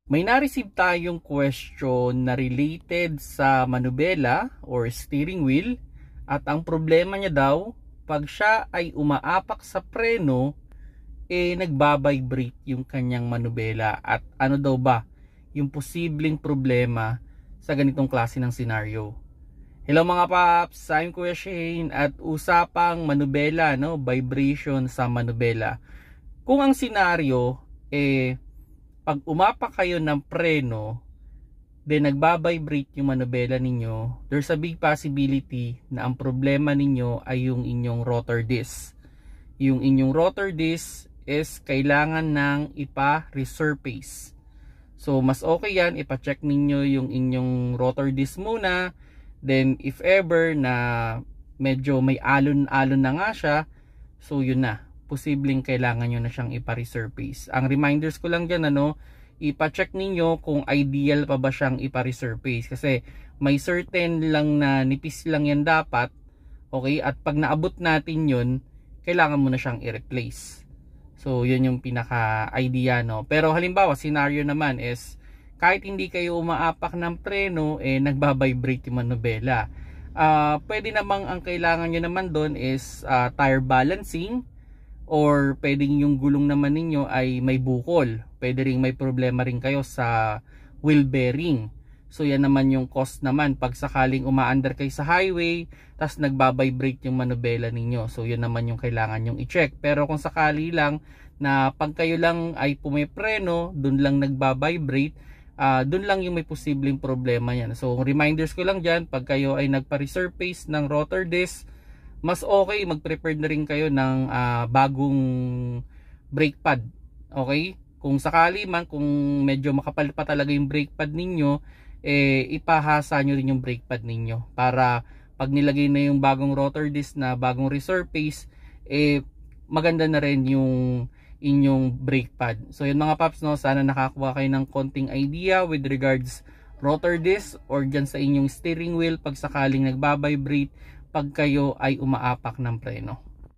May na-receive tayong question na related sa manubela or steering wheel at ang problema niya daw pag siya ay umaapak sa preno nagbabibrate yung kanyang manubela at ano daw ba yung posibleng problema sa ganitong klase ng senaryo. Hello mga paps, I'm Kuya Shane at usapang manubela, vibration sa manubela. Kung ang senaryo pag umapak kayo ng preno, then nagbabibrate yung manubela ninyo, there's a big possibility na ang problema ninyo ay yung inyong rotor disc. Yung inyong rotor disc is kailangan ng ipa-resurface. So mas okay yan, ipa-check ninyo yung inyong rotor disc muna. Then if ever na medyo may alon-alon na nga siya, so yun na, posibleng kailangan nyo na siyang ipa-resurface. Ang reminders ko lang dyan, ipa-check ninyo kung ideal pa ba siyang ipa-resurface. Kasi may certain lang na nipis lang yan dapat, okay? At pag naabot natin yun, kailangan mo na siyang i-replace. So yun yung pinaka-idea, Pero halimbawa, scenario naman is, kahit hindi kayo umaapak ng preno, nagbabibrate yung manubela. Pwede namang ang kailangan nyo naman doon is tire balancing, or pwedeng yung gulong naman ninyo ay may bukol. Pwede ring may problema rin kayo sa wheel bearing. So yan naman yung cost naman pag sakaling umaandar kayo sa highway tas nagbabibrate yung manubela ninyo. So yun naman yung kailangan yung i-check. Pero kung sakali lang na pag kayo lang ay pumipreno, dun lang nagbabibrate, dun lang yung may posibleng problema yan. So reminders ko lang dyan, pag kayo ay nagpa-resurface ng rotor disc, mas okay mag-prepare na rin kayo ng bagong brake pad. Okay? Kung sakali man, kung medyo makapal pa talaga yung brake pad ninyo, ipahasa nyo rin yung brake pad ninyo. Para pag nilagay na yung bagong rotor disc na bagong resurface, maganda na rin yung inyong brake pad. So yun mga paps, sana nakakuha kayo ng konting idea with regards rotor disc or dyan sa inyong steering wheel pag sakaling nagbabibrate pag kayo ay umaapak ng preno.